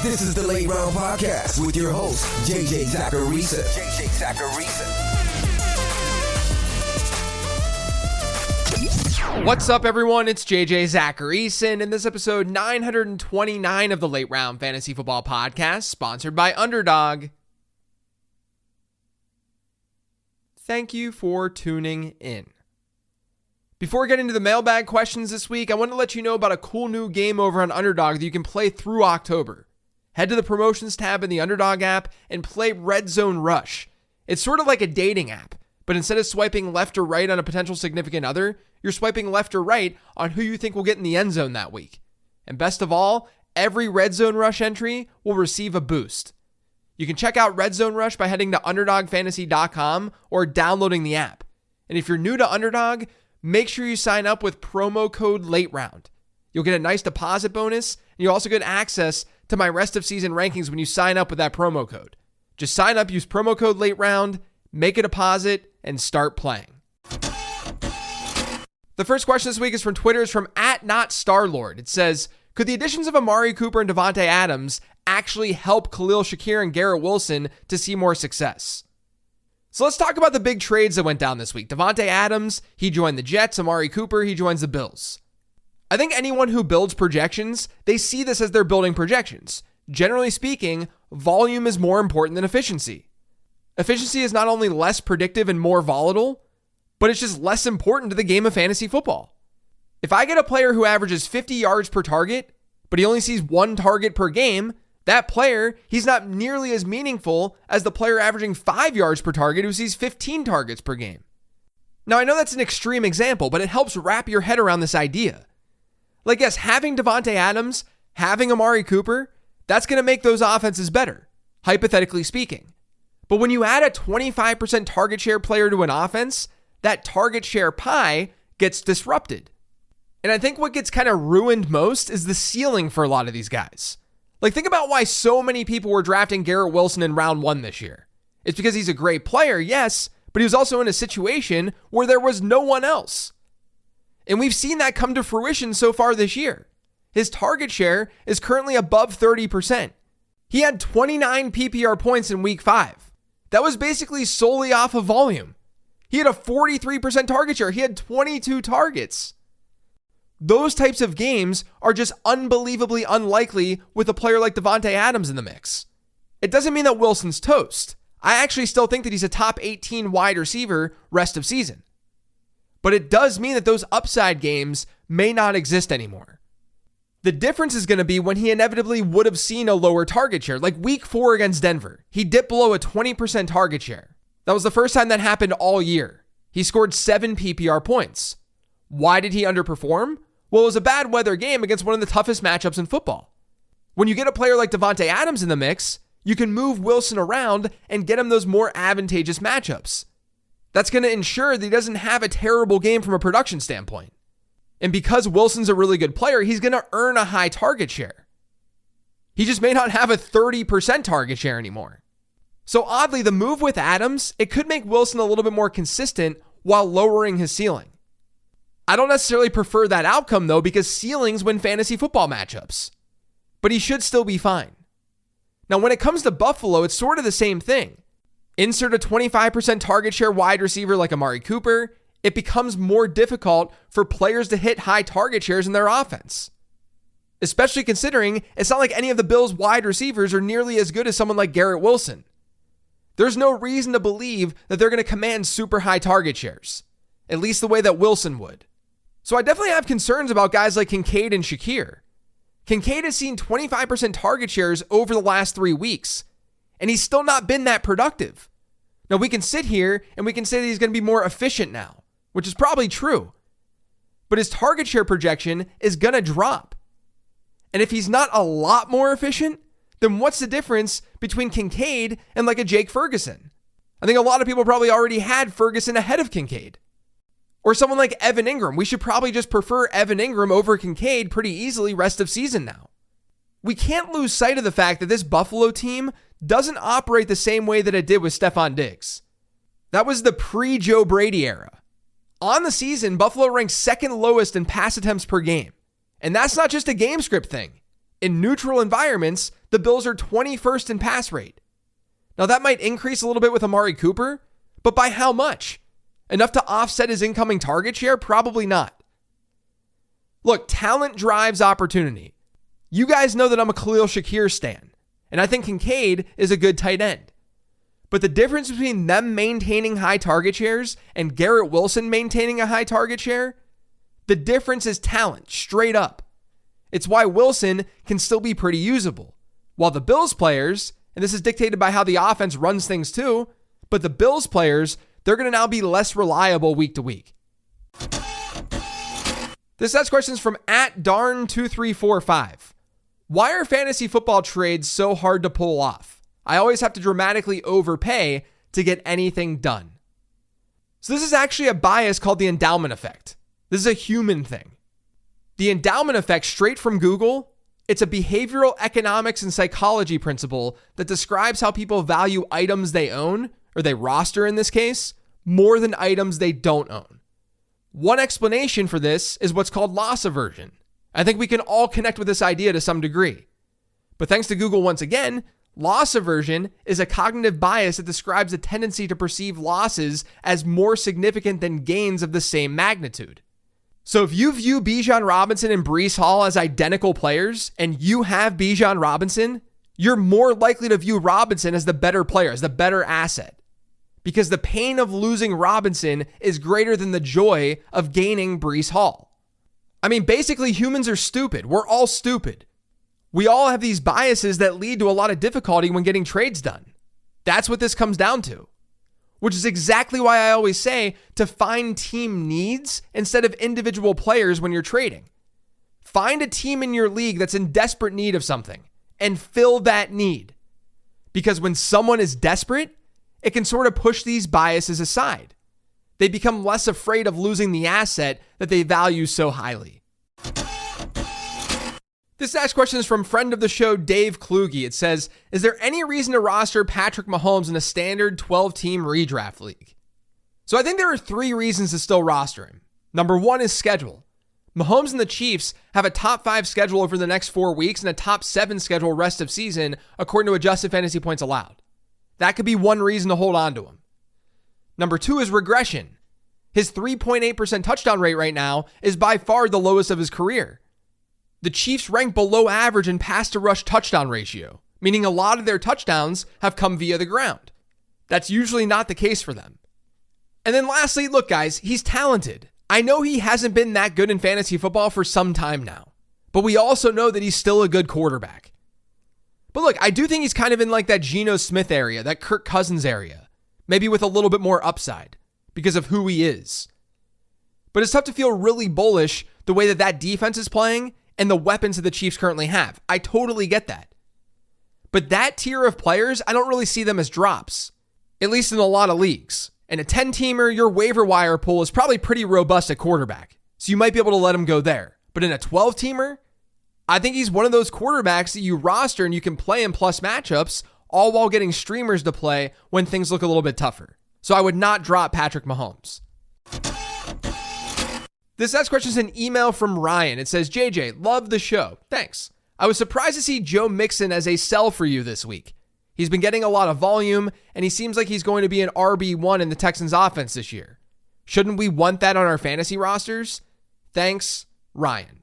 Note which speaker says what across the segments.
Speaker 1: This is the Late Round Podcast with your host, JJ Zacharisa.
Speaker 2: What's up, everyone? It's JJ Zacharisa, and in this episode 929 of the Late Round Fantasy Football Podcast, sponsored by Underdog. Thank you for tuning in. Before we get into the mailbag questions this week, I want to let you know about a cool new game over on Underdog that you can play through October. Head to the promotions tab in the Underdog app and play Red Zone Rush. It's sort of like a dating app, but instead of swiping left or right on a potential significant other, you're swiping left or right on who you think will get in the end zone that week. And best of all, every Red Zone Rush entry will receive a boost. You can check out Red Zone Rush by heading to UnderdogFantasy.com or downloading the app. And if you're new to Underdog, make sure you sign up with promo code LATEROUND. You'll get a nice deposit bonus, and you'll also get access to my rest of season rankings when you sign up with that promo code. Just sign up, use promo code LATEROUND, make a deposit, and start playing. The first question this week is from Twitter. It's from @NotStarLord. It says, could the additions of Amari Cooper and Davante Adams actually help Khalil Shakir and Garrett Wilson to see more success? So let's talk about the big trades that went down this week. Davante Adams, he joined the Jets. Amari Cooper, he joins the Bills. I think anyone who builds projections, they see this as they're building projections. Generally speaking, volume is more important than efficiency. Efficiency is not only less predictive and more volatile, but it's just less important to the game of fantasy football. If I get a player who averages 50 yards per target, but he only sees one target per game, that player, he's not nearly as meaningful as the player averaging 5 yards per target who sees 15 targets per game. Now, I know that's an extreme example, but it helps wrap your head around this idea. Like, yes, having Davante Adams, having Amari Cooper, that's going to make those offenses better, hypothetically speaking. But when you add a 25% target share player to an offense, that target share pie gets disrupted. And I think what gets kind of ruined most is the ceiling for a lot of these guys. Like, think about why so many people were drafting Garrett Wilson in round 1 this year. It's because he's a great player, yes, but he was also in a situation where there was no one else. And we've seen that come to fruition so far this year. His target share is currently above 30%. He had 29 PPR points in week 5. That was basically solely off of volume. He had a 43% target share. He had 22 targets. Those types of games are just unbelievably unlikely with a player like Davante Adams in the mix. It doesn't mean that Wilson's toast. I actually still think that he's a top 18 wide receiver rest of season. But it does mean that those upside games may not exist anymore. The difference is going to be when he inevitably would have seen a lower target share, like week 4 against Denver. He dipped below a 20% target share. That was the first time that happened all year. He scored 7 PPR points. Why did he underperform? Well, it was a bad weather game against one of the toughest matchups in football. When you get a player like Davante Adams in the mix, you can move Wilson around and get him those more advantageous matchups. That's going to ensure that he doesn't have a terrible game from a production standpoint. And because Wilson's a really good player, he's going to earn a high target share. He just may not have a 30% target share anymore. So oddly, the move with Adams, it could make Wilson a little bit more consistent while lowering his ceiling. I don't necessarily prefer that outcome though, because ceilings win fantasy football matchups. But he should still be fine. Now, when it comes to Buffalo, it's sort of the same thing. Insert a 25% target share wide receiver like Amari Cooper, it becomes more difficult for players to hit high target shares in their offense. Especially considering it's not like any of the Bills' wide receivers are nearly as good as someone like Garrett Wilson. There's no reason to believe that they're going to command super high target shares, at least the way that Wilson would. So I definitely have concerns about guys like Kincaid and Shakir. Kincaid has seen 25% target shares over the last 3 weeks, and he's still not been that productive. Now, we can sit here and we can say that he's going to be more efficient now, which is probably true. But his target share projection is going to drop. And if he's not a lot more efficient, then what's the difference between Kincaid and like a Jake Ferguson? I think a lot of people probably already had Ferguson ahead of Kincaid. Or someone like Evan Ingram. We should probably just prefer Evan Ingram over Kincaid pretty easily rest of season now. We can't lose sight of the fact that this Buffalo team doesn't operate the same way that it did with Stephon Diggs. That was the pre-Joe Brady era. On the season, Buffalo ranked second lowest in pass attempts per game. And that's not just a game script thing. In neutral environments, the Bills are 21st in pass rate. Now that might increase a little bit with Amari Cooper, but by how much? Enough to offset his incoming target share? Probably not. Look, talent drives opportunity. You guys know that I'm a Khalil Shakir stan, and I think Kincaid is a good tight end. But the difference between them maintaining high target shares and Garrett Wilson maintaining a high target share, the difference is talent, straight up. It's why Wilson can still be pretty usable. While the Bills players, and this is dictated by how the offense runs things too, but the Bills players, they're going to now be less reliable week to week. This next question is from @darn2345. Why are fantasy football trades so hard to pull off? I always have to dramatically overpay to get anything done. So this is actually a bias called the endowment effect. This is a human thing. The endowment effect, straight from Google, it's a behavioral economics and psychology principle that describes how people value items they own, or they roster in this case, more than items they don't own. One explanation for this is what's called loss aversion. I think we can all connect with this idea to some degree. But thanks to Google once again, loss aversion is a cognitive bias that describes a tendency to perceive losses as more significant than gains of the same magnitude. So if you view Bijan Robinson and Breece Hall as identical players, and you have Bijan Robinson, you're more likely to view Robinson as the better player, as the better asset. Because the pain of losing Robinson is greater than the joy of gaining Breece Hall. I mean, basically humans are stupid. We're all stupid. We all have these biases that lead to a lot of difficulty when getting trades done. That's what this comes down to. Which is exactly why I always say to find team needs instead of individual players when you're trading. Find a team in your league that's in desperate need of something and fill that need. Because when someone is desperate, it can sort of push these biases aside. They become less afraid of losing the asset that they value so highly. This next question is from friend of the show, Dave Kluge. It says, is there any reason to roster Patrick Mahomes in a standard 12-team redraft league? So I think there are 3 reasons to still roster him. Number 1 is schedule. Mahomes and the Chiefs have a top 5 schedule over the next 4 weeks and a top 7 schedule rest of season, according to adjusted fantasy points allowed. That could be one reason to hold on to him. Number 2 is regression. His 3.8% touchdown rate right now is by far the lowest of his career. The Chiefs rank below average in pass-to-rush touchdown ratio, meaning a lot of their touchdowns have come via the ground. That's usually not the case for them. And then lastly, look guys, he's talented. I know he hasn't been that good in fantasy football for some time now, but we also know that he's still a good quarterback. But look, I do think he's kind of in like that Geno Smith area, that Kirk Cousins area, maybe with a little bit more upside because of who he is. But it's tough to feel really bullish the way that defense is playing and the weapons that the Chiefs currently have. I totally get that. But that tier of players, I don't really see them as drops, at least in a lot of leagues. And a 10-teamer, your waiver wire pool is probably pretty robust at quarterback, so you might be able to let him go there. But in a 12-teamer, I think he's one of those quarterbacks that you roster and you can play in plus matchups, all while getting streamers to play when things look a little bit tougher. So I would not drop Patrick Mahomes. This next question is an email from Ryan. It says, JJ, love the show. Thanks. I was surprised to see Joe Mixon as a sell for you this week. He's been getting a lot of volume, and he seems like he's going to be an RB1 in the Texans offense this year. Shouldn't we want that on our fantasy rosters? Thanks, Ryan.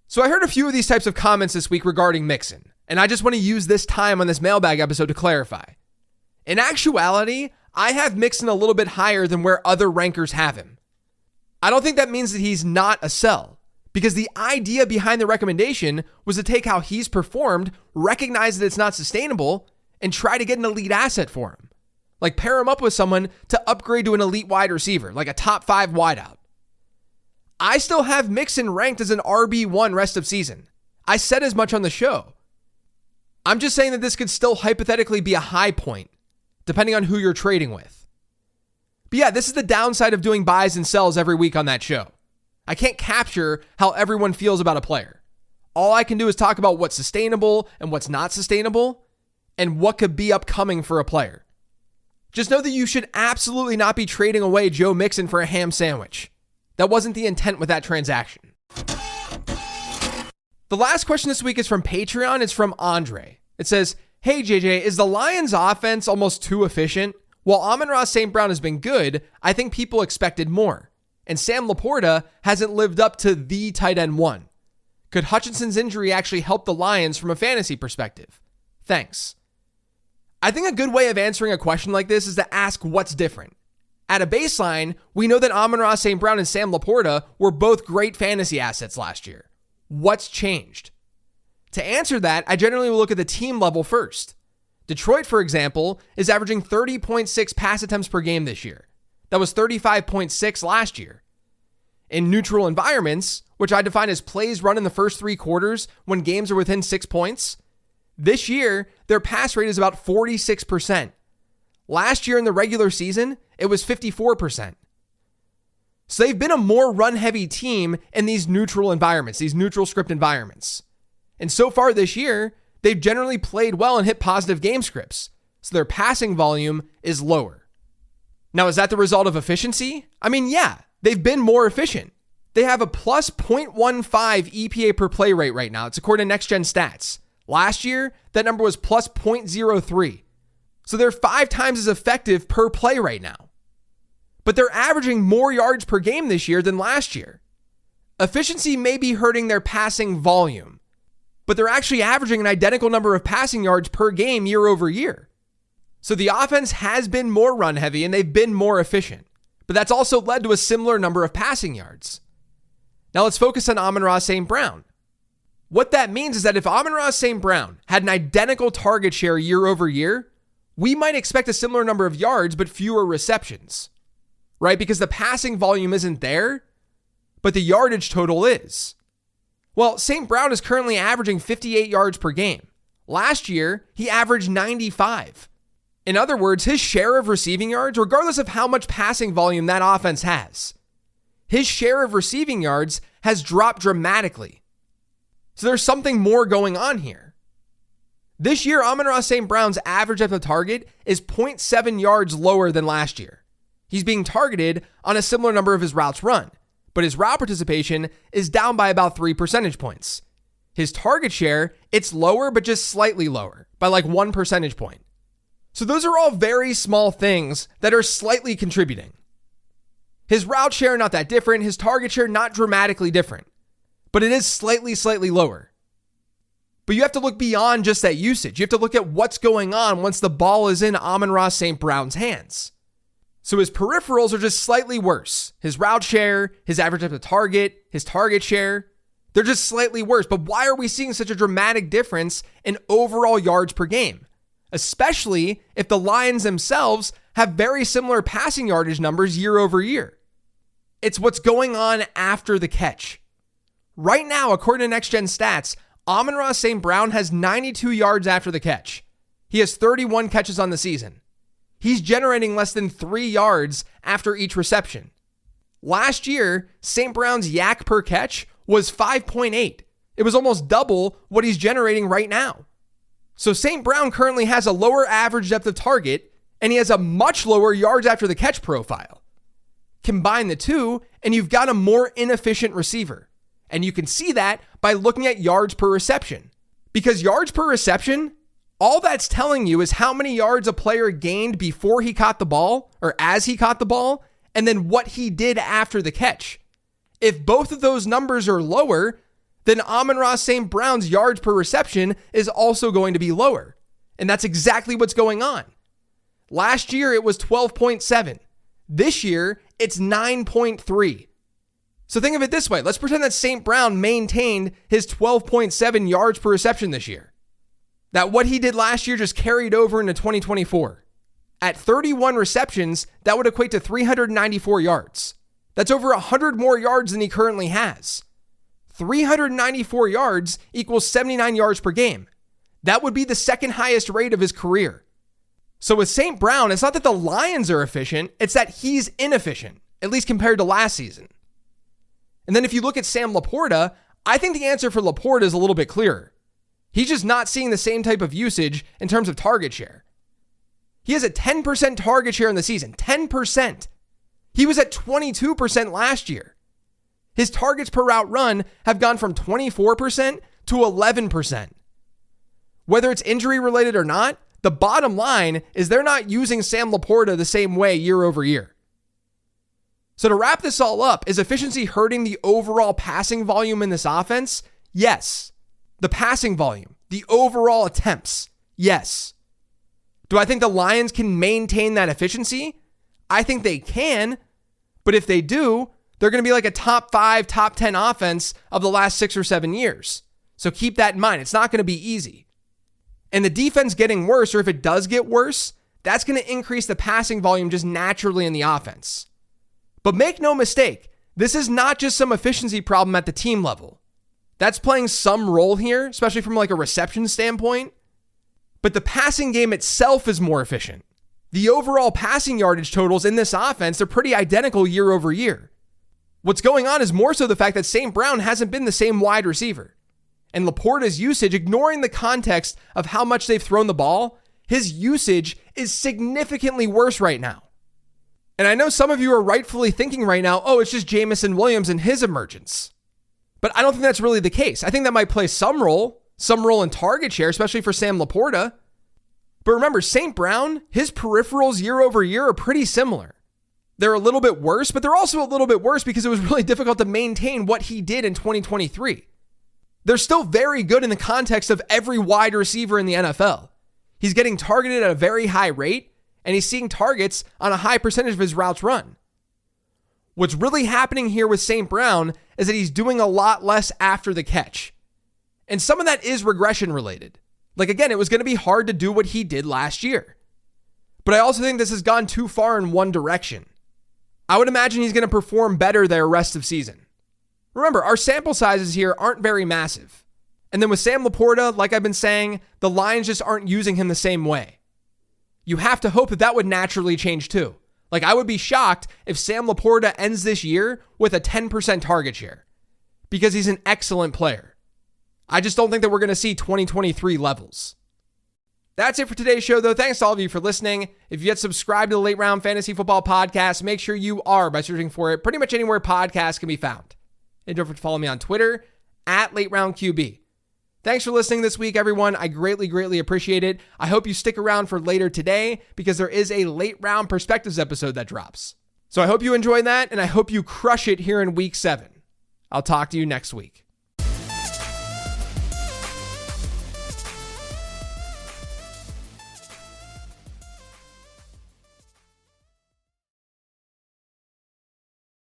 Speaker 2: So I heard a few of these types of comments this week regarding Mixon, and I just want to use this time on this mailbag episode to clarify. In actuality, I have Mixon a little bit higher than where other rankers have him. I don't think that means that he's not a sell, because the idea behind the recommendation was to take how he's performed, recognize that it's not sustainable, and try to get an elite asset for him. Like pair him up with someone to upgrade to an elite wide receiver, like a top 5 wideout. I still have Mixon ranked as an RB1 rest of season. I said as much on the show. I'm just saying that this could still hypothetically be a high point, depending on who you're trading with. But yeah, this is the downside of doing buys and sells every week on that show. I can't capture how everyone feels about a player. All I can do is talk about what's sustainable and what's not sustainable and what could be upcoming for a player. Just know that you should absolutely not be trading away Joe Mixon for a ham sandwich. That wasn't the intent with that transaction. The last question this week is from Patreon. It's from Andre. It says, hey JJ, is the Lions offense almost too efficient? While Amon-Ra St. Brown has been good, I think people expected more. And Sam LaPorta hasn't lived up to the tight end one. Could Hutchinson's injury actually help the Lions from a fantasy perspective? Thanks. I think a good way of answering a question like this is to ask what's different. At a baseline, we know that Amon-Ra St. Brown and Sam LaPorta were both great fantasy assets last year. What's changed? To answer that, I generally will look at the team level first. Detroit, for example, is averaging 30.6 pass attempts per game this year. That was 35.6 last year. In neutral environments, which I define as plays run in the first 3 quarters when games are within 6 points, this year, their pass rate is about 46%. Last year in the regular season, it was 54%. So they've been a more run-heavy team in these neutral environments, these neutral script environments. And so far this year, they've generally played well and hit positive game scripts, so their passing volume is lower. Now, is that the result of efficiency? I mean, yeah, they've been more efficient. They have a plus 0.15 EPA per play rate right now. It's according to Next Gen Stats. Last year, that number was plus 0.03. So they're 5 times as effective per play right now. But they're averaging more yards per game this year than last year. Efficiency may be hurting their passing volume, but they're actually averaging an identical number of passing yards per game year over year. So the offense has been more run heavy and they've been more efficient, but that's also led to a similar number of passing yards. Now let's focus on Amon-Ra St. Brown. What that means is that if Amon-Ra St. Brown had an identical target share year over year, we might expect a similar number of yards, but fewer receptions, right? Because the passing volume isn't there, but the yardage total is. Well, St. Brown is currently averaging 58 yards per game. Last year, he averaged 95. In other words, his share of receiving yards, regardless of how much passing volume that offense has, his share of receiving yards has dropped dramatically. So there's something more going on here. This year, Amon-Ra St. Brown's average at the target is 0.7 yards lower than last year. He's being targeted on a similar number of his routes run, but his route participation is down by about 3 percentage points. His target share, it's lower, but just slightly lower, by like 1 percentage point. So those are all very small things that are slightly contributing. His route share, not that different. His target share, not dramatically different, but it is slightly lower. But you have to look beyond just that usage. You have to look at what's going on once the ball is in Amon-Ra St. Brown's hands. So his peripherals are just slightly worse. His route share, his average at the target, his target share, they're just slightly worse. But why are we seeing such a dramatic difference in overall yards per game? Especially if the Lions themselves have very similar passing yardage numbers year over year. It's what's going on after the catch. Right now, according to Next Gen Stats, Amon-Ra St. Brown has 92 yards after the catch. He has 31 catches on the season. He's generating less than 3 yards after each reception. Last year, St. Brown's yak per catch was 5.8. It was almost double what he's generating right now. So St. Brown currently has a lower average depth of target, and he has a much lower yards after the catch profile. Combine the two, and you've got a more inefficient receiver. And you can see that by looking at yards per reception. Because yards per reception, all that's telling you is how many yards a player gained before he caught the ball, or as he caught the ball, and then what he did after the catch. If both of those numbers are lower, then Amon-Ra St. Brown's yards per reception is also going to be lower. And that's exactly what's going on. Last year, it was 12.7. This year, it's 9.3. So think of it this way. Let's pretend that St. Brown maintained his 12.7 yards per reception this year. That what he did last year just carried over into 2024. At 31 receptions, that would equate to 394 yards. That's over 100 more yards than he currently has. 394 yards equals 79 yards per game. That would be the second highest rate of his career. So with St. Brown, it's not that the Lions are efficient, it's that he's inefficient, at least compared to last season. And then if you look at Sam LaPorta, I think the answer for LaPorta is a little bit clearer. He's just not seeing the same type of usage in terms of target share. He has a 10% target share in the season, 10%. He was at 22% last year. His targets per route run have gone from 24% to 11%. Whether it's injury related or not, the bottom line is they're not using Sam LaPorta the same way year over year. So to wrap this all up, is efficiency hurting the overall passing volume in this offense? Yes. The passing volume, the overall attempts, yes. Do I think the Lions can maintain that efficiency? I think they can, but if they do, they're going to be like a top 5, top 10 offense of the last 6 or 7 years. So keep that in mind. It's not going to be easy. And the defense getting worse, or if it does get worse, that's going to increase the passing volume just naturally in the offense. But make no mistake, this is not just some efficiency problem at the team level. That's playing some role here, especially from like a reception standpoint. But the passing game itself is more efficient. The overall passing yardage totals in this offense, they're pretty identical year over year. What's going on is more so the fact that St. Brown hasn't been the same wide receiver. And LaPorta's usage, ignoring the context of how much they've thrown the ball, his usage is significantly worse right now. And I know some of you are rightfully thinking right now, oh, it's just Jamison Williams and his emergence. But I don't think that's really the case. I think that might play some role in target share, especially for Sam LaPorta. But remember, St. Brown, his peripherals year over year are pretty similar. They're a little bit worse, but they're also a little bit worse because it was really difficult to maintain what he did in 2023. They're still very good in the context of every wide receiver in the NFL. He's getting targeted at a very high rate, and he's seeing targets on a high percentage of his routes run. What's really happening here with St. Brown is that he's doing a lot less after the catch. And some of that is regression related. Like again, it was going to be hard to do what he did last year. But I also think this has gone too far in one direction. I would imagine he's going to perform better there rest of season. Remember, our sample sizes here aren't very massive. And then with Sam LaPorta, like I've been saying, the Lions just aren't using him the same way. You have to hope that that would naturally change too. Like I would be shocked if Sam LaPorta ends this year with a 10% target share because he's an excellent player. I just don't think that we're going to see 2023 levels. That's it for today's show, though. Thanks to all of you for listening. If you yet subscribed to the Late Round Fantasy Football Podcast, make sure you are by searching for it pretty much anywhere podcasts can be found. And don't forget to follow me on Twitter @LateRoundQB. Thanks for listening this week, everyone. I greatly appreciate it. I hope you stick around for later today because there is a Late Round Perspectives episode that drops. So I hope you enjoy that, and I hope you crush it here in Week 7. I'll talk to you next week.